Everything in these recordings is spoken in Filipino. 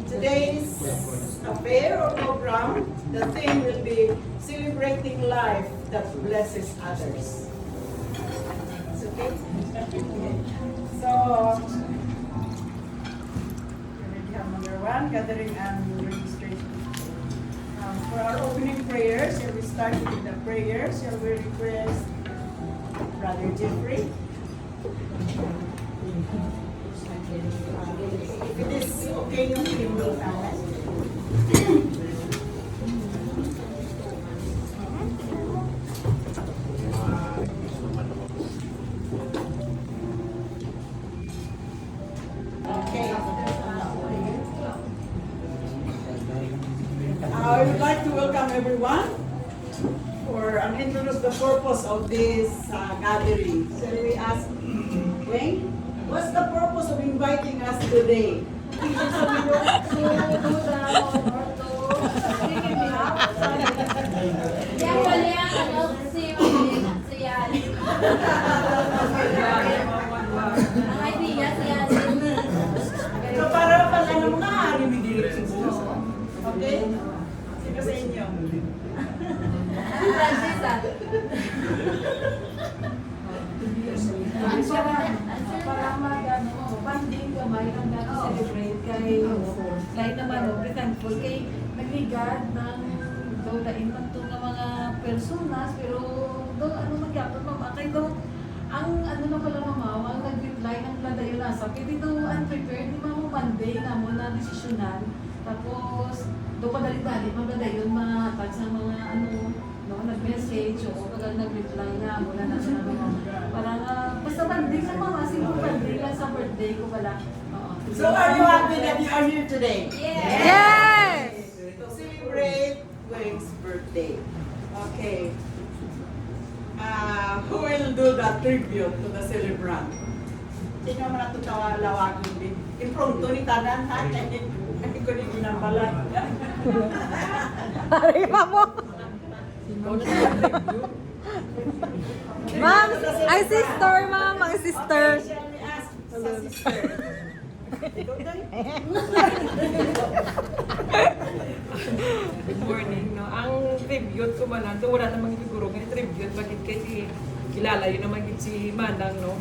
today's affair or program, the theme will be celebrating life that blesses others. It's okay? So, we have number one, gathering and registration. For our opening prayers, shall we start with the prayers? Shall we request Brother Jeffrey? If it is okay yung pinili namin. Okay. I would like to welcome everyone and introduce the purpose of this gathering. So we ask Wayne, what's the purpose of inviting us today? So para pala ng mga hari may direction po. Okay? Sino sa inyo? Para mag-banding kamay ang celebrate kay lahat naman be thankful kay nagligad ng daulain man to nga mga personas pero do ano magyapon mama kay do ang ano na pala mama ang nag-reply ng pladayon nasa pwede do unprepared di mo Monday na mo na desisyonan tapos do padali-dali magdadayon matag sa mga ano no nag-message o pag nag-reply na mula na siya parang basta banding sa mama simple banding lang sa birthday ko pala. So are you happy that you are here today? Yes! To celebrate Wayne's birthday. Okay. Who will do the tribute to the celebrant? Sino mo na ito lawagin din? Impronto ni Tanan ha? Hindi ko rin ginabalan. Arriba mo! Ma'am, ay sister, ma'am, ang sister. Okay, shall we ask sa sister? Good morning. No, ang tribute ko man nanto wala namang siguro nga tribute bakit kay kilala yun naman gid si Manang no.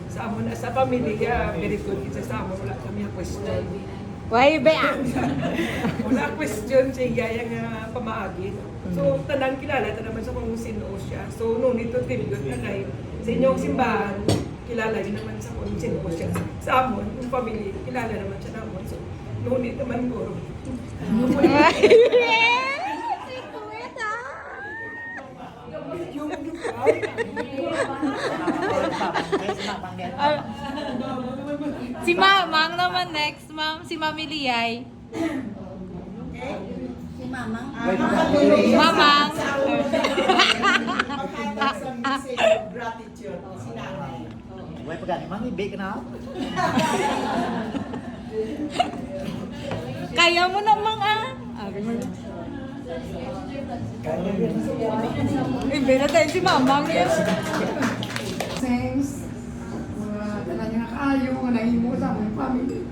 Sa amon sa pamilya very good gid sa amon wala kami question. Why ba? Wala question siya nga pamaagi. So tanang kilala ta naman sa kung sino siya. So no nito tribute na kay sa inyong simbahan kilala yun naman sa kung sino siya. Sa amon yung pamilya kilala naman siya namon. So no nito man guro. Si Mamang naman next, ma'am. Si Mami Liay. Si Mamang. Mamang. Maghatag sa message of gratitude. Si nanay. Wait, pagani, mami, bake na ako. Kaya mo namang Ibe na tayo si Mamang yan. Thanks. Mga tanan nga kaayo nga nahimo sa among family.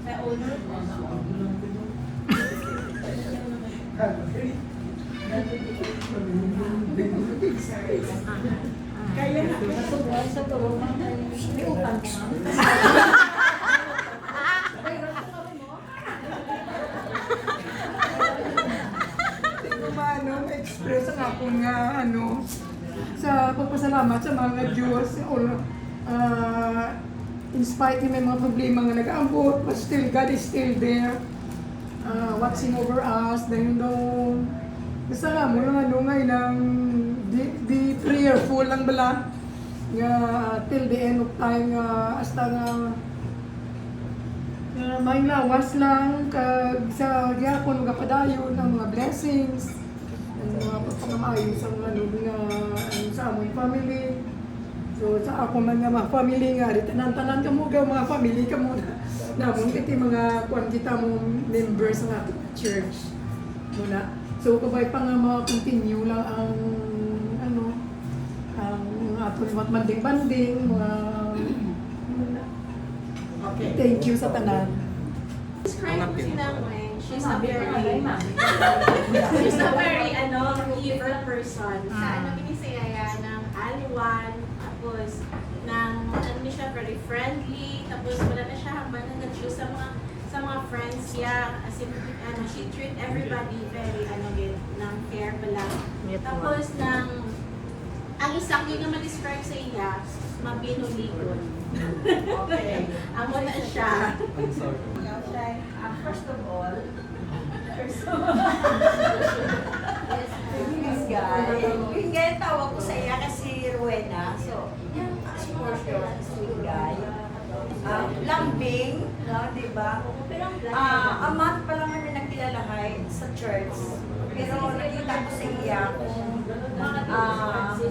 Kaya na. Sa tulong ng may utang ka. Express ang akong nga sa pagpasalamat sa mga Diyos in spite ng may mga problema nga nag-aambot but still God is still there watching over us dahil basta nga mo nga ilang di prayerful lang bala nga till the end of time nga hasta nga may lawas lang kag sa gyapon mga padayon ang mga blessings ang mga pagpangamayo sa mga sa among family. So sa ako man nga mga family nga di tanan-tanan ka mo mga family ka mo namon kiti mga kuan kita mo members ng ating church muna. So kabay pa nga ma-continue lang ang ang aton banding-banding mga Okay. thank you sa tanan. Describe mo si Nang Weng. She's a very giver person. Sa binisaya ng aliwan, tapos siya very friendly, tapos wala na siya hambal na nag-choose sa mga friends niya. As in, she treat everybody very, ng fair pala. Tapos ang isang yung naman describe sa iya, mabinuligon. Okay. Amo na siya. First of all, this guy, yung guy tawag ko sa iya kasi Rowena. So, yung portion, sweet guy. Lambing, no, di ba? A month pa lang kami nagkilalahay sa church. Pero nakita ko sa iya kung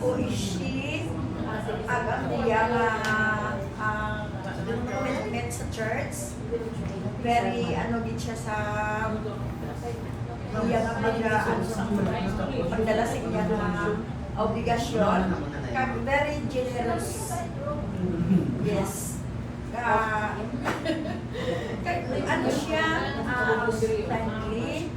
who is she, ang niya met sa church. Very gid siya sa iya nga pagdala sa iya nga obligasyon. Very generous. Yes. Siya, friendly.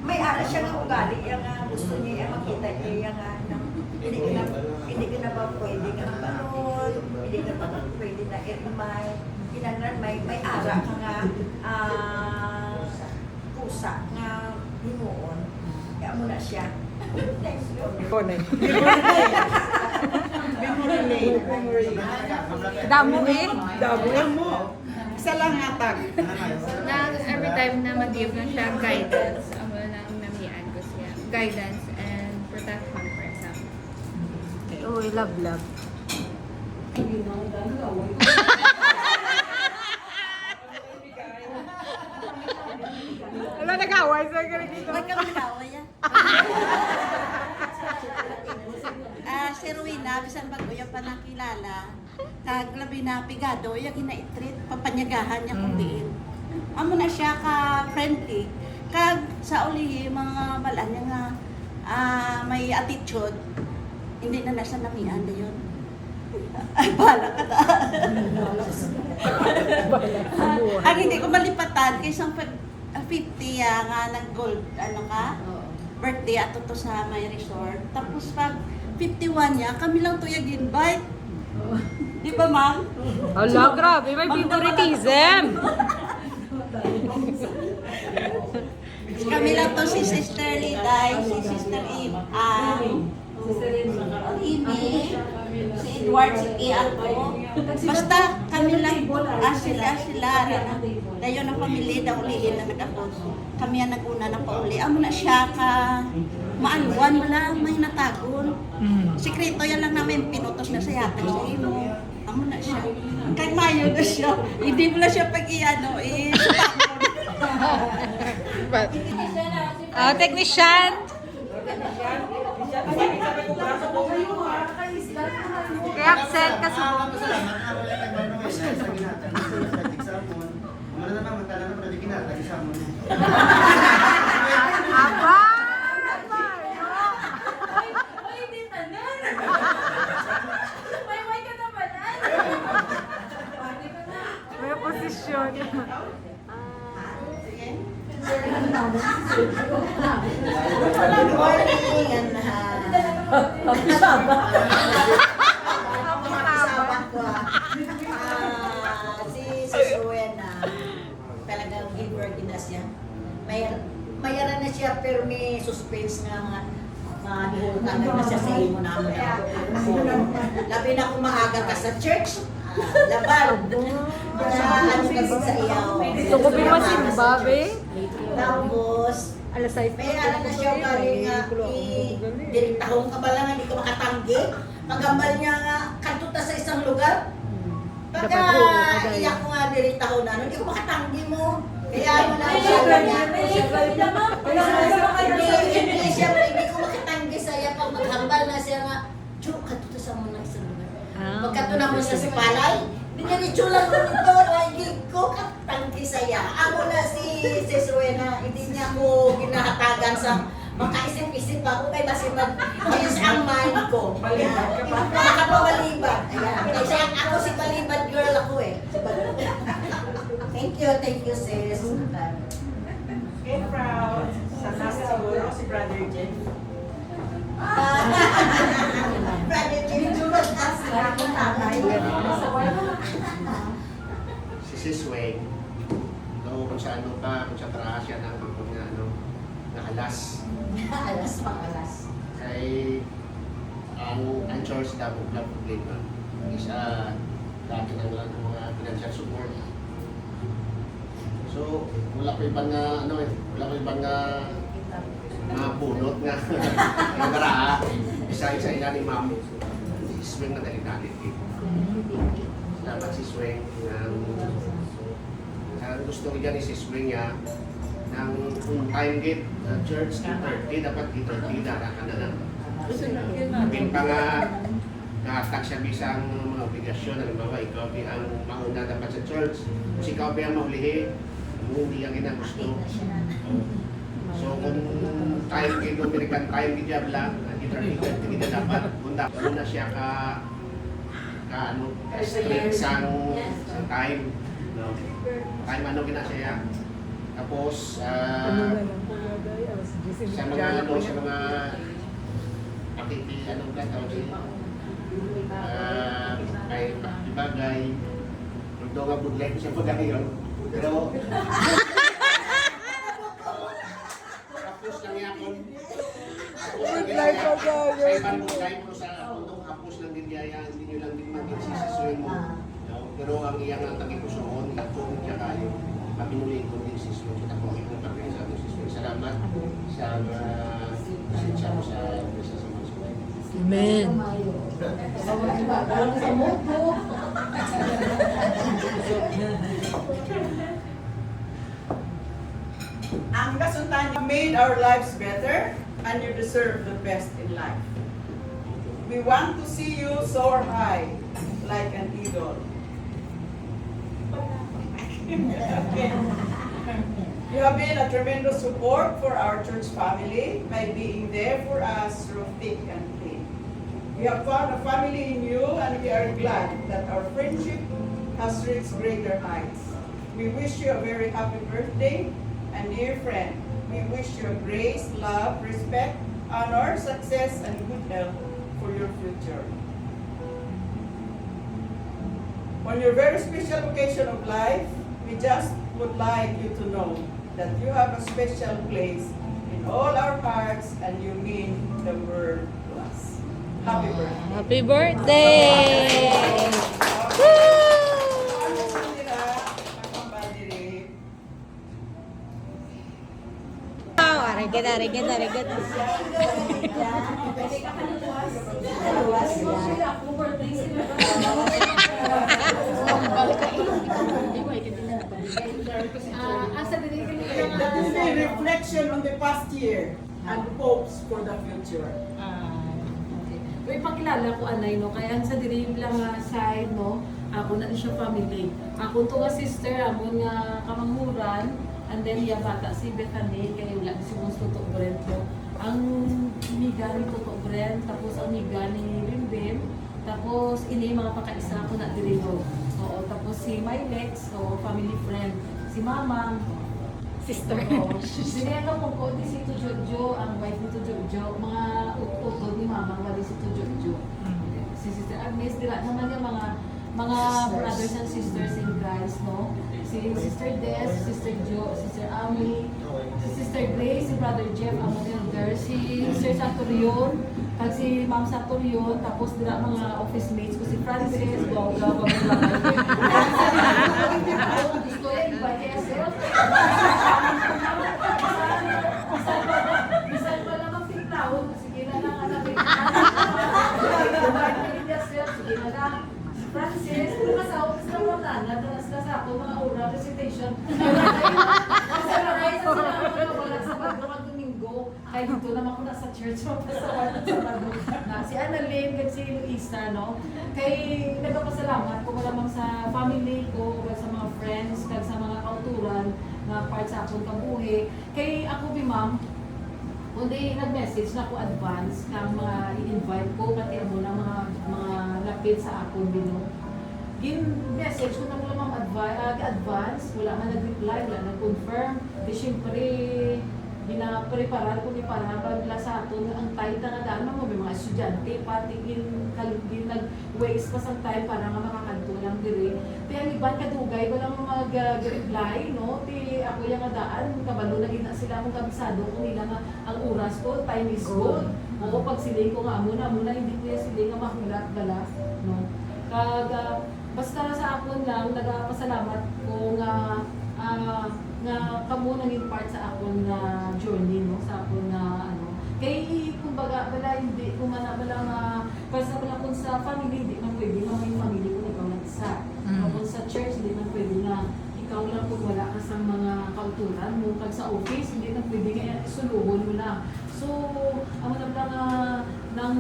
May ara siya nga ugali, yung gusto niya makita niya yung hindi ka na ba pwede ka na balon, hindi ka na ba pwede na irmay, kinanglan may ara ka nga pusa nga himuon. Kaya mo na siya. Thank you. Damo eh. Damo. Isa lang hatag. Na every time na mag-give na siya guidance, amo lang namian ko siya. Guidance and protection for example. Uy, love. Wala nag-away sa ganito. Ba't ka mag-away yan? Si Rowena, bisan bago yung panakilala, kaglabi na pigado, yung ginaitreat, papanyagahan niya kung diin. Amo na siya ka-friendly. Kag sa ulihi, mga balaan niya nga may attitude, hindi na nasa namihan na yun. Ay, bahala ka na. Ang hindi ko malipatan, kaysang 50 nga nag-gold, birthday ato to sa may resort. Tapos pag 51 niya, kami lang to invite. Di ba, ma'am? Ala, grabe, may favoritism. Kami lang to si Sister Liday, si Sister Eve, Amy, si Edward, si Pia ako. Basta kami lang, sila, dayon ang pamilya, daulihin na nag-apos. Kami ang nag-una na pauli. Amo na siya ka maaluan, wala may natagon. Sikreto yan lang namin, pinutos na sa yatag sa imo. Amo na siya. Kay mayo na siya. Hindi mo na siya pag-iano, Technician. Kaya absent ka sa Aba! May posisyon. Good morning, si Rowena, talagang giver din na siya. Mayaran na siya pero may suspense nga mga nihultagan na siya sa imo namin. Labi na kung maaga ka sa church, laban. Sa iyaw. Gusto ko bimasimba, be. Tapos, Alas 6. may na siya galing nga direktahong kabalangan, hindi ko makatanggi. Pagambal niya nga, kantuta sa isang lugar. Pagka iyak ko nga direktahong na, hindi ko makatanggi mo. Kaya mo na siya ganyan. Hindi ko makatanggi sa iya pag maghambal na siya nga, Diyo, kantuta sa mga isang lugar. Pagkatuna mo sa sipalay, hindi niya nitsulang ko nito, nagiging ko katanggi saya. Ako na si Rowena, hindi niya ako ginahatagan sa makaisip-isip ako kay basi mag-use ang mind ko. Nakapawalibad. Kasi ako si balibad girl ako eh. Thank you, sis. Okay, proud. Sa last siguro, si Brother Jeff. Brother Jim, Si Sis Weng, kung sa ano pa, kung sa traha siya ng mga na alas. Alas pang alas. Kay ang church daw na problema. Isa dati ng mga financial support. So, wala ko ibang wala ko ibang mga bunot nga yung traha. Isa ina ni Ma'am. Si Sweng na dali-dali. Dapat si Sweng ang gusto ko dyan ni si Sweng niya ng kung time gate church 2:30 dapat 2:30 darakan na lang. Sabihin pa nga nahatak siya bisang mga obligasyon. Halimbawa, ikaw ang mauna dapat sa church. Kung ikaw ang maulihi, hindi ang gusto. So kung time gate, American time gate job lang, 2:30 hindi na dapat. Kung dapat na siya strict sa time. No? Time ginasya. Tapos, sa mga kay ibagay, ito nga budlay ko siya pagkakayon. Pero, kapos lang yapon. Budlay pagkakayon. Sa ibang budlay mo sa pundong kapos lang din yaya, hindi nyo lang din mag-insisuin mo. Pero ang iyang ang tagikusoon, itong siya kayo, mapinulin ko din si Swen. Kita ko ako ng pagkakasa ko si Swen. Salamat sa pasensya mo sa mga Swen. Amen. Ang kasuntan, you made our lives better and you deserve the best in life. We want to see you soar high like an eagle. You have been a tremendous support for our church family by being there for us through thick and thin. We have found a family in you and we are glad that our friendship has reached greater heights. We wish you a very happy birthday, and dear friend, we wish you grace, love, respect, honor, success, and good health for your future. On your very special occasion of life, we just would like you to know that you have a special place in all our hearts and you mean the world to us. Happy birthday. Happy birthday! That is a reflection on the past year and hopes for the future. Pero ipakilala ko anay no, kaya sa dirim lang side no, ako na siya family. Ako to nga sister, ako nga kamanghuran, and then iya bata si Bethany, kaya wala si Mons Tutok Brent no. Ang miga ni Tutok Brent, tapos ang miga ni Bimbim, tapos ini mga pakaisa ko na diri no. Oo, tapos si Mylex, so family friend, si Mama, sister. Sinelo ko ko di si Tujojo, ang wife ni Tujojo, mga utod ni Mama wali si Tujojo. Si Sister Agnes, dila naman yung mga brothers and sisters in Christ, no? Si Sister Des, si Sister Jo, Sister Ami, si Sister Grace, si Brother Jeff, ang elder, si Sister Saturion, kag si Ma'am Saturion, tapos dila mga office mates ko, si Francis, Boga, gusto yan, iba kaya self. Bisan pa lang ang tingtawon, sige na lang ang sige na lang. Francis, kung kasawa ka sa mga nadalas na sa ako, mga oral recitation. Kasi nakay sa sila wala sa pagdungan Domingo. Ay, dito naman ko nasa church, mapasawan sa pagdungan. Si Annalyn, kag si Luisa, no? Kay nagpapasalamat ko malamang sa family ko, kag sa mga friends, kag sa mga kauturan na part sa akong kabuhi. Kay ako, Ma'am, kundi nag-message na ko advance ng mga i-invite ko pati mo ng mga lapit sa akong bino. message ko na mo lang advance, wala man nag-reply, wala nag-confirm. Di syempre, ginapreparar ko ni para pagla sa ato ang time na nga mo may mga estudyante pati gin nag-waste pa sa time para nga makakanto lang diri. Ti ang iban kadugay walang mag-reply no. Ti ako yung daan kabalo na gina sila mong kabisado kung nila nga ang oras ko, time is gold. Oo, pag siling ko nga amo na hindi ko yung siling nga mahulat bala no. Basta sa akon lang nagapasalamat ko nga kamo naging part sa akon na journey no sa akon na ano kay kumbaga wala hindi kung wala basta wala kun sa family hindi man pwede na may family kung ikaw lang isa kung sa church hindi man pwede na ikaw lang kung wala ka sa mga kauturan mo pag sa office hindi na pwede kaya isuluhon mo lang so amo na lang ng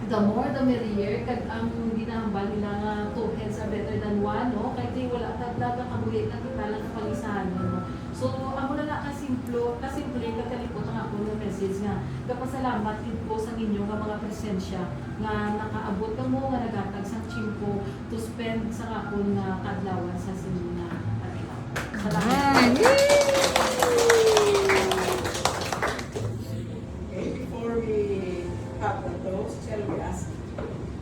the more the merrier kag ang ginahambal nila nga two heads are better than one no kay di wala tagdaga kabuhi na kita lang kapalisahan no so amo na kasimple kakalipot ang ako ng message nga kapasalamat gid ko sa inyo nga mga presensya nga nakaabot kamo nga nagatag sa chimpo to spend sa akon nga kadlawan sa sinina adlaw salamat